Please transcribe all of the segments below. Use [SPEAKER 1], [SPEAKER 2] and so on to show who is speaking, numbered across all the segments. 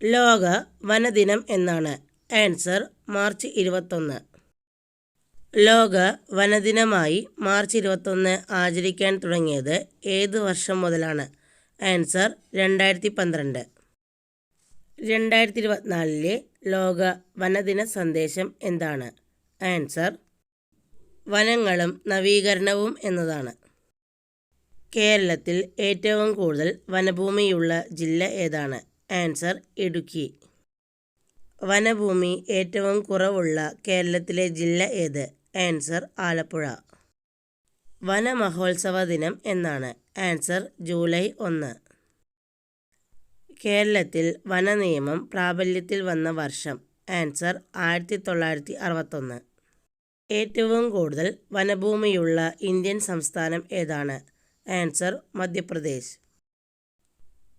[SPEAKER 1] ലോക വനദിനം എന്നാണ്? Answer March 21. ലോക വനദിനമായി മാർച്ച് 21 ആചരിക്കാൻ തുടങ്ങിയത് ഏത് വർഷം മുതലാണ്? ആൻസർ 2012. 2024 ലോക വനദിന സന്ദേശം എന്താണ്? ആൻസർ വനങ്ങളും നവീകരണവും എന്നതാണ്. കേരളത്തിൽ ഏറ്റവും കൂടുതൽ വനഭൂമിയുള്ള ജില്ല ഏതാണ്? ആൻസർ ഇടുക്കി. വനഭൂമി ഏറ്റവും കുറവുള്ള കേരളത്തിലെ ജില്ല ഏത്? ആൻസർ ആലപ്പുഴ. വനമഹോത്സവ ദിനം എന്നാണ്? Answer July 1. കേരളത്തിൽ വനനിയമം പ്രാബല്യത്തിൽ വന്ന വർഷം? ആൻസർ 1961. ഏറ്റവും കൂടുതൽ വനഭൂമിയുള്ള ഇന്ത്യൻ സംസ്ഥാനം ഏതാണ്? ആൻസർ മധ്യപ്രദേശ്.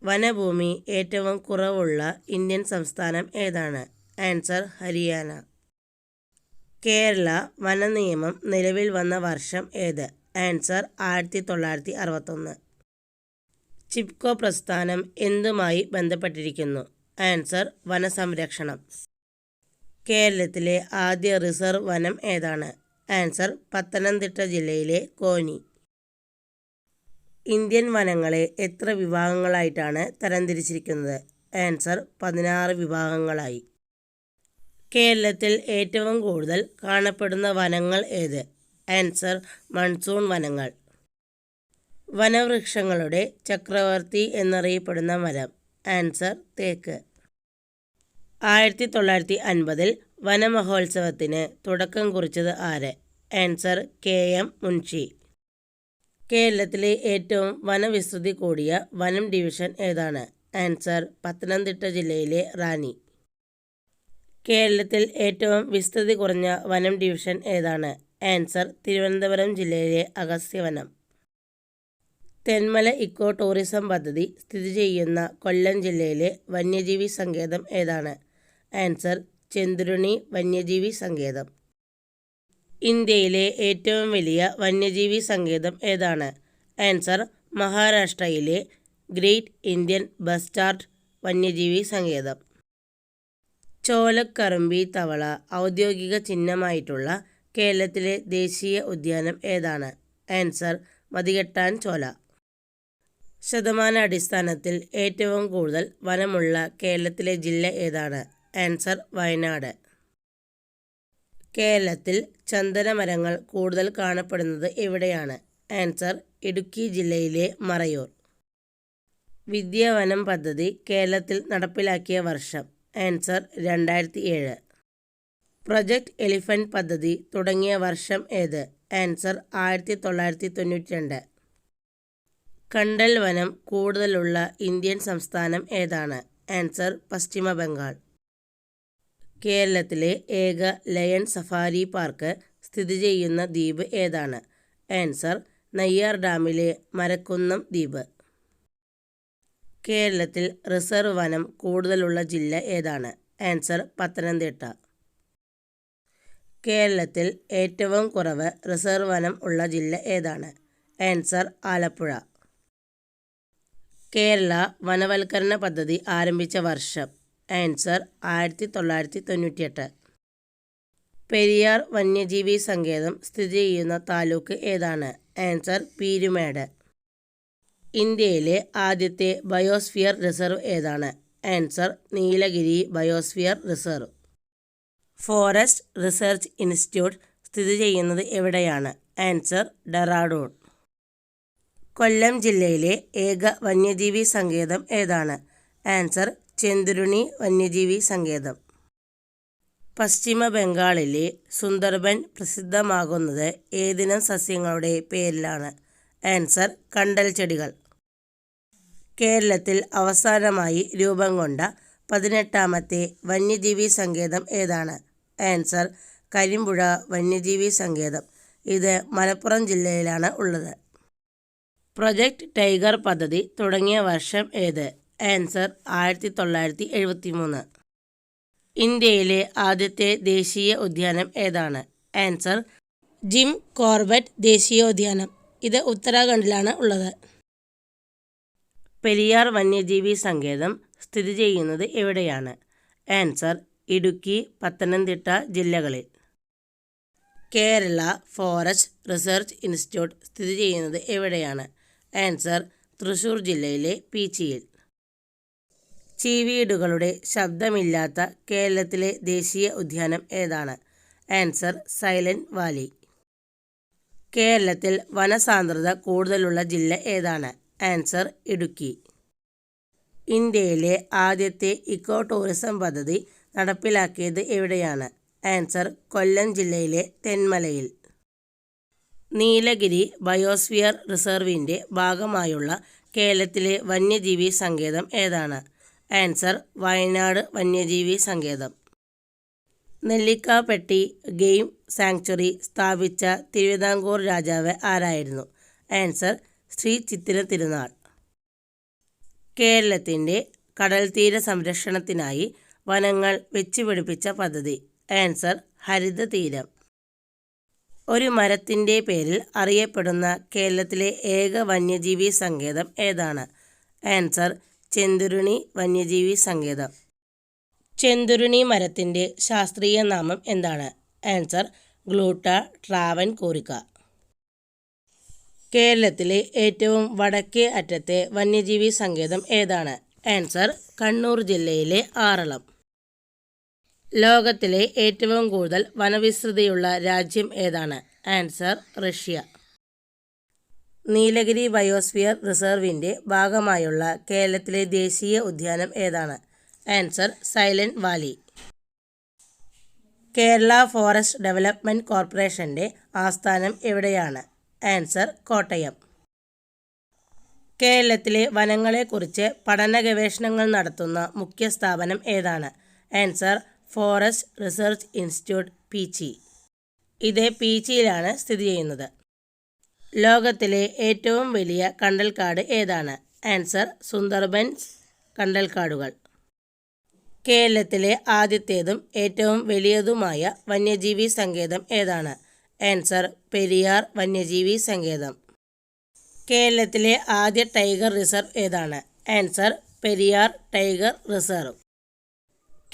[SPEAKER 1] വനഭൂമി ഏറ്റവും കുറവുള്ള ഇന്ത്യൻ സംസ്ഥാനം ഏതാണ്? ആൻസർ ഹരിയാന. കേരള വനനിയമം നിലവിൽ വന്ന വർഷം ഏത്? ആൻസർ 1961. ചിപ്കോ പ്രസ്ഥാനം എന്തുമായി ബന്ധപ്പെട്ടിരിക്കുന്നു? ആൻസർ വനസംരക്ഷണം. കേരളത്തിലെ ആദ്യ റിസർവ് വനം ഏതാണ്? ആൻസർ പത്തനംതിട്ട ജില്ലയിലെ കോന്നി. ഇന്ത്യൻ വനങ്ങളെ എത്ര വിഭാഗങ്ങളായിട്ടാണ് തരംതിരിച്ചിരിക്കുന്നത്? ആൻസർ 16 വിഭാഗങ്ങളായി. കേരളത്തിൽ ഏറ്റവും കൂടുതൽ കാണപ്പെടുന്ന വനങ്ങൾ ഏത്? ആൻസർ മൺസൂൺ വനങ്ങൾ. വനവൃക്ഷങ്ങളുടെ ചക്രവർത്തി എന്നറിയപ്പെടുന്ന മരം? ആൻസർ തേക്ക്. 1950 വനമഹോത്സവത്തിന് തുടക്കം കുറിച്ചത് ആര്? Answer KM Munshi. കേരളത്തിലെ ഏറ്റവും വനവിസ്തൃതി കൂടിയ വനം ഡിവിഷൻ ഏതാണ്? ആൻസർ പത്തനംതിട്ട ജില്ലയിലെ റാന്നി. കേരളത്തിൽ ഏറ്റവും വിസ്തൃതി കുറഞ്ഞ വനം ഡിവിഷൻ ഏതാണ്? ആൻസർ തിരുവനന്തപുരം ജില്ലയിലെ അഗസ്ത്യവനം. തെന്മല ഇക്കോ ടൂറിസം പദ്ധതി സ്ഥിതി ചെയ്യുന്ന കൊല്ലം ജില്ലയിലെ വന്യജീവി സങ്കേതം ഏതാണ്? ആൻസർ ചെന്തുരുണി വന്യജീവി സങ്കേതം. ഇന്ത്യയിലെ ഏറ്റവും വലിയ വന്യജീവി സങ്കേതം ഏതാണ്? ആൻസർ മഹാരാഷ്ട്രയിലെ ഗ്രേറ്റ് ഇന്ത്യൻ ബസ്റ്റാർഡ് വന്യജീവി സങ്കേതം. ചോലക്കറുമ്പി തവള ഔദ്യോഗിക ചിഹ്നമായിട്ടുള്ള കേരളത്തിലെ ദേശീയ ഉദ്യാനം ഏതാണ്? ആൻസർ മതികെട്ടാൻ ചോല. ശതമാനാടിസ്ഥാനത്തിൽ ഏറ്റവും കൂടുതൽ വനമുള്ള കേരളത്തിലെ ജില്ല ഏതാണ്? ആൻസർ വയനാട്. കേരളത്തിൽ ചന്ദനമരങ്ങൾ കൂടുതൽ കാണപ്പെടുന്നത് എവിടെയാണ്? ആൻസർ ഇടുക്കി ജില്ലയിലെ മറയൂർ. വിദ്യാവനം പദ്ധതി കേരളത്തിൽ നടപ്പിലാക്കിയ വർഷം? ആൻസർ 2007. പ്രൊജക്റ്റ് എലിഫന്റ് പദ്ധതി തുടങ്ങിയ വർഷം ഏത്? ആൻസർ 1992. കണ്ടൽ വനം കൂടുതലുള്ള ഇന്ത്യൻ സംസ്ഥാനം ഏതാണ്? ആൻസർ പശ്ചിമ ബംഗാൾ. കേരളത്തിലെ ഏക ലയൺ സഫാരി പാർക്ക് സ്ഥിതി ചെയ്യുന്ന ദ്വീപ് ഏതാണ്? ആൻസർ നെയ്യാർ ഡാമിലെ മരക്കുന്നം ദ്വീപ്. കേരളത്തിൽ റിസർവ് വനം കൂടുതലുള്ള ജില്ല ഏതാണ്? ആൻസർ പത്തനംതിട്ട. കേരളത്തിൽ ഏറ്റവും കുറവ് റിസർവ് വനം ഉള്ള ജില്ല ഏതാണ്? ആൻസർ ആലപ്പുഴ. കേരള വനവൽക്കരണ പദ്ധതി ആരംഭിച്ച വർഷം? ആൻസർ 1998. പെരിയാർ വന്യജീവി സങ്കേതം സ്ഥിതി ചെയ്യുന്ന താലൂക്ക് ഏതാണ്? ആൻസർ പീരുമേട്. ഇന്ത്യയിലെ ആദ്യത്തെ ബയോസ്ഫിയർ റിസർവ് ഏതാണ്? Answer Nilgiri biosphere reserve. Forest research institute സ്ഥിതി ചെയ്യുന്നത് എവിടെയാണ്? ആൻസർ ഡെറാഡൂൺ. കൊല്ലം ജില്ലയിലെ ഏക വന്യജീവി സങ്കേതം ഏതാണ്? ആൻസർ ചെന്തുരുണി വന്യജീവി സങ്കേതം. പശ്ചിമ ബംഗാളിലെ സുന്ദർബൻ പ്രസിദ്ധമാകുന്നത് ഏതിനം സസ്യങ്ങളുടെ പേരിലാണ്? ആൻസർ കണ്ടൽ ചെടികൾ. കേരളത്തിൽ അവസാനമായി രൂപം കൊണ്ട 18ാമത്തെ വന്യജീവി സങ്കേതം ഏതാണ്? ആൻസർ കരിമ്പുഴ വന്യജീവി സങ്കേതം. ഇത് മലപ്പുറം ജില്ലയിലാണ് ഉള്ളത്. പ്രൊജക്റ്റ് ടൈഗർ പദ്ധതി തുടങ്ങിയ വർഷം ഏത്? ആൻസർ 1973. ഇന്ത്യയിലെ ആദ്യത്തെ ദേശീയ ഉദ്യാനം ഏതാണ്? ആൻസർ ജിം കോർബറ്റ് ദേശീയോദ്യാനം. ഇത് ഉത്തരാഖണ്ഡിലാണ് ഉള്ളത്. പെരിയാർ വന്യജീവി സങ്കേതം സ്ഥിതി ചെയ്യുന്നത് എവിടെയാണ്? ആൻസർ ഇടുക്കി, പത്തനംതിട്ട ജില്ലകളിൽ. കേരള ഫോറസ്റ്റ് റിസർച്ച് ഇൻസ്റ്റിറ്റ്യൂട്ട് സ്ഥിതി ചെയ്യുന്നത് എവിടെയാണ്? ആൻസർ തൃശ്ശൂർ ജില്ലയിലെ പീച്ചിയിൽ. ചീവീടുകളുടെ ശബ്ദമില്ലാത്ത കേരളത്തിലെ ദേശീയ ഉദ്യാനം ഏതാണ്? Answer silent Valley. കേരളത്തിൽ വനസാന്ദ്രത കൂടുതലുള്ള ജില്ല ഏതാണ്? ആൻസർ ഇടുക്കി. ഇന്ത്യയിലെ ആദ്യത്തെ ഇക്കോ ടൂറിസം പദ്ധതി നടപ്പിലാക്കിയത് എവിടെയാണ്? ആൻസർ കൊല്ലം ജില്ലയിലെ തെന്മലയിൽ. നീലഗിരി ബയോസ്ഫിയർ റിസർവിൻ്റെ ഭാഗമായുള്ള കേരളത്തിലെ വന്യജീവി സങ്കേതം ഏതാണ്? ആൻസർ വയനാട് വന്യജീവി സങ്കേതം. നെല്ലിക്കാപ്പെട്ടി ഗെയിം സാങ്ച്വറി സ്ഥാപിച്ച തിരുവിതാംകൂർ രാജാവ് ആരായിരുന്നു? ആൻസർ ശ്രീ ചിത്തിര തിരുനാൾ. കേരളത്തിൻ്റെ കടൽത്തീര സംരക്ഷണത്തിനായി വനങ്ങൾ വെച്ചുപിടിപ്പിച്ച പദ്ധതി? ആൻസർ ഹരിത തീരം. ഒരു മരത്തിൻ്റെ പേരിൽ അറിയപ്പെടുന്ന കേരളത്തിലെ ഏക വന്യജീവി സങ്കേതം ഏതാണ്? ആൻസർ ചെന്തുരുണി വന്യജീവി സങ്കേതം. ചെന്തുരുണി മരത്തിൻ്റെ ശാസ്ത്രീയ നാമം എന്താണ്? ആൻസർ ഗ്ലൂട്ട ട്രാവൻകൂറിക്ക. കേരളത്തിലെ ഏറ്റവും വടക്കേ അറ്റത്തെ വന്യജീവി സങ്കേതം ഏതാണ്? ആൻസർ കണ്ണൂർ ജില്ലയിലെ ആറളം. ലോകത്തിലെ ഏറ്റവും കൂടുതൽ വനവിസ്തൃതിയുള്ള രാജ്യം ഏതാണ്? Answer Russia. നീലഗിരി ബയോസ്ഫിയർ റിസർവിൻ്റെ ഭാഗമായുള്ള കേരളത്തിലെ ദേശീയ ഉദ്യാനം ഏതാണ്? Answer silent valley. Kerala forest development കോർപ്പറേഷൻ്റെ ആസ്ഥാനം എവിടെയാണ്? ആൻസർ കോട്ടയം. കേരളത്തിലെ വനങ്ങളെക്കുറിച്ച് പഠന ഗവേഷണങ്ങൾ നടത്തുന്ന മുഖ്യ സ്ഥാപനം ഏതാണ്? Answer forest research institute Peechi. ഇത് പീച്ചിയിലാണ് സ്ഥിതി ചെയ്യുന്നത്. ലോകത്തിലെ ഏറ്റവും വലിയ കണ്ടൽക്കാട് ഏതാണ്? ആൻസർ സുന്ദർബൻസ് കണ്ടൽക്കാടുകൾ. കേരളത്തിലെ ആദ്യത്തേതും ഏറ്റവും വലിയതുമായ വന്യജീവി സങ്കേതം ഏതാണ്? ആൻസർ പെരിയാർ വന്യജീവി സങ്കേതം. കേരളത്തിലെ ആദ്യ ടൈഗർ റിസർവ് ഏതാണ്? Answer Periyar tiger reserve.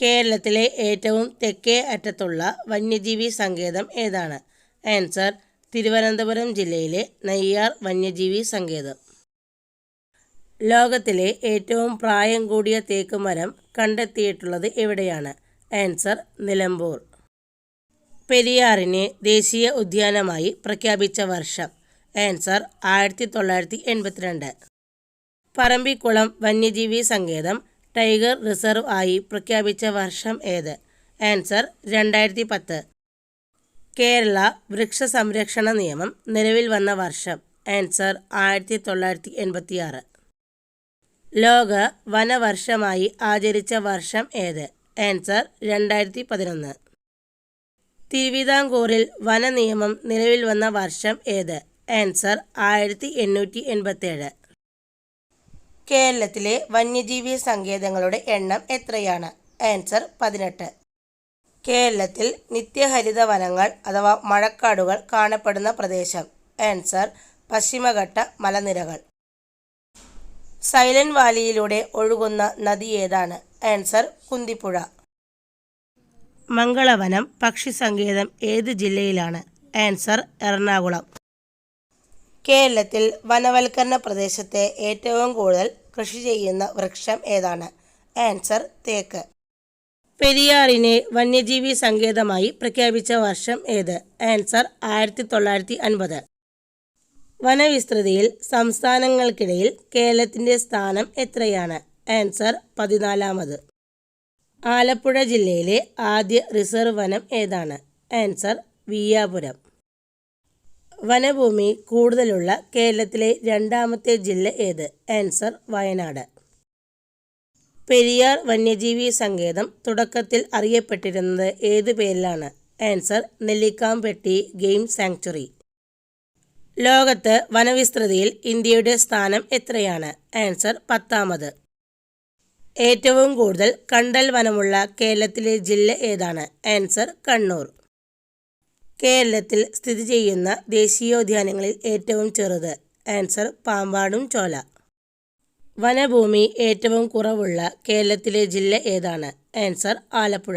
[SPEAKER 1] കേരളത്തിലെ ഏറ്റവും തെക്കേ അറ്റത്തുള്ള വന്യജീവി സങ്കേതം ഏതാണ്? ആൻസർ തിരുവനന്തപുരം ജില്ലയിലെ നെയ്യാർ വന്യജീവി സങ്കേതം. ലോകത്തിലെ ഏറ്റവും പ്രായം കൂടിയ തേക്ക് മരം കണ്ടെത്തിയിട്ടുള്ളത് എവിടെയാണ്? ആൻസർ നിലമ്പൂർ. പെരിയാറിനെ ദേശീയ ഉദ്യാനമായി പ്രഖ്യാപിച്ച വർഷം? ആൻസർ 1982. പറമ്പിക്കുളം വന്യജീവി സങ്കേതം ടൈഗർ റിസർവ് ആയി പ്രഖ്യാപിച്ച വർഷം ഏത്? ആൻസർ 2010. കേരള വൃക്ഷ സംരക്ഷണ നിയമം നിലവിൽ വന്ന വർഷം? ആൻസർ 1986. ലോക വനവർഷമായി ആചരിച്ച വർഷം ഏത്? ആൻസർ 2011. തിരുവിതാംകൂറിൽ വനനിയമം നിലവിൽ വന്ന വർഷം ഏത്? ആൻസർ 1887. കേരളത്തിലെ വന്യജീവി സങ്കേതങ്ങളുടെ എണ്ണം എത്രയാണ്? ആൻസർ 18. കേരളത്തിൽ നിത്യഹരിത വനങ്ങൾ അഥവാ മഴക്കാടുകൾ കാണപ്പെടുന്ന പ്രദേശം? ആൻസർ പശ്ചിമഘട്ട മലനിരകൾ. സൈലന്റ് വാലിയിലൂടെ ഒഴുകുന്ന നദി ഏതാണ്? ആൻസർ കുന്തിപ്പുഴ. മംഗളവനം പക്ഷി സങ്കേതം ഏത് ജില്ലയിലാണ്? ആൻസർ എറണാകുളം. കേരളത്തിൽ വനവൽക്കരണ പ്രദേശത്തെ ഏറ്റവും കൂടുതൽ കൃഷി ചെയ്യുന്ന വൃക്ഷം ഏതാണ്? ആൻസർ തേക്ക്. പെരിയാറിനെ വന്യജീവി സങ്കേതമായി പ്രഖ്യാപിച്ച വർഷം ഏത്? ആൻസർ 1950. വനവിസ്തൃതിയിൽ സംസ്ഥാനങ്ങൾക്കിടയിൽ കേരളത്തിൻ്റെ സ്ഥാനം എത്രയാണ്? ആൻസർ 14. ആലപ്പുഴ ജില്ലയിലെ ആദ്യ റിസർവ് വനം ഏതാണ്? ആൻസർ വിയ്യാപുരം. വനഭൂമി കൂടുതലുള്ള കേരളത്തിലെ രണ്ടാമത്തെ ജില്ല ഏത്? ആൻസർ വയനാട്. പെരിയാർ വന്യജീവി സങ്കേതം തുടക്കത്തിൽ അറിയപ്പെട്ടിരുന്നത് ഏതു പേരിലാണ്? Answer Nellikampetty game sanctuary. ലോകത്ത് വനവിസ്തൃതിയിൽ ഇന്ത്യയുടെ സ്ഥാനം എത്രയാണ്? ആൻസർ 10. ഏറ്റവും കൂടുതൽ കണ്ടൽ വനമുള്ള കേരളത്തിലെ ജില്ല ഏതാണ്? ആൻസർ കണ്ണൂർ. കേരളത്തിൽ സ്ഥിതി ചെയ്യുന്ന ദേശീയോദ്യാനങ്ങളിൽ ഏറ്റവും ചെറുത്? ആൻസർ പാമ്പാടും ചോല. വനഭൂമി ഏറ്റവും കുറവുള്ള കേരളത്തിലെ ജില്ല ഏതാണ്? ആൻസർ ആലപ്പുഴ.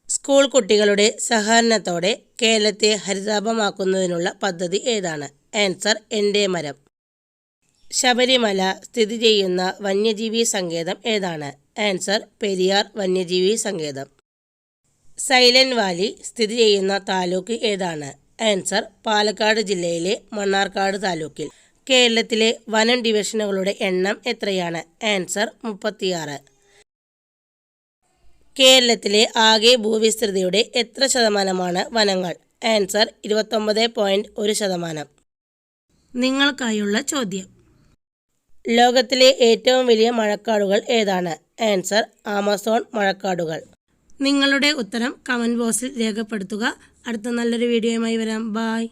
[SPEAKER 1] സ്കൂൾ കുട്ടികളുടെ സഹകരണത്തോടെ കേരളത്തെ ഹരിതാഭമാക്കുന്നതിനുള്ള പദ്ധതി ഏതാണ്? ആൻസർ എൻ്റെ മരം. ശബരിമല സ്ഥിതി ചെയ്യുന്ന വന്യജീവി സങ്കേതം ഏതാണ്? ആൻസർ പെരിയാർ വന്യജീവി സങ്കേതം. സൈലന്റ് വാലി സ്ഥിതി ചെയ്യുന്ന താലൂക്ക് ഏതാണ്? ആൻസർ പാലക്കാട് ജില്ലയിലെ മണ്ണാർക്കാട് താലൂക്കിൽ. കേരളത്തിലെ വനം ഡിവിഷനുകളുടെ എണ്ണം എത്രയാണ്? ആൻസർ 36. കേരളത്തിലെ ആകെ ഭൂവിസ്തൃതിയുടെ എത്ര ശതമാനമാണ് വനങ്ങൾ? ആൻസർ 29.1%. നിങ്ങൾക്കായുള്ള ചോദ്യം: ലോകത്തിലെ ഏറ്റവും വലിയ മഴക്കാടുകൾ ഏതാണ്? ആൻസർ ആമസോൺ മഴക്കാടുകൾ. നിങ്ങളുടെ ഉത്തരം കമൻറ്റ് ബോക്സിൽ രേഖപ്പെടുത്തുക. അടുത്ത നല്ലൊരു വീഡിയോയുമായി വരാം. ബൈ.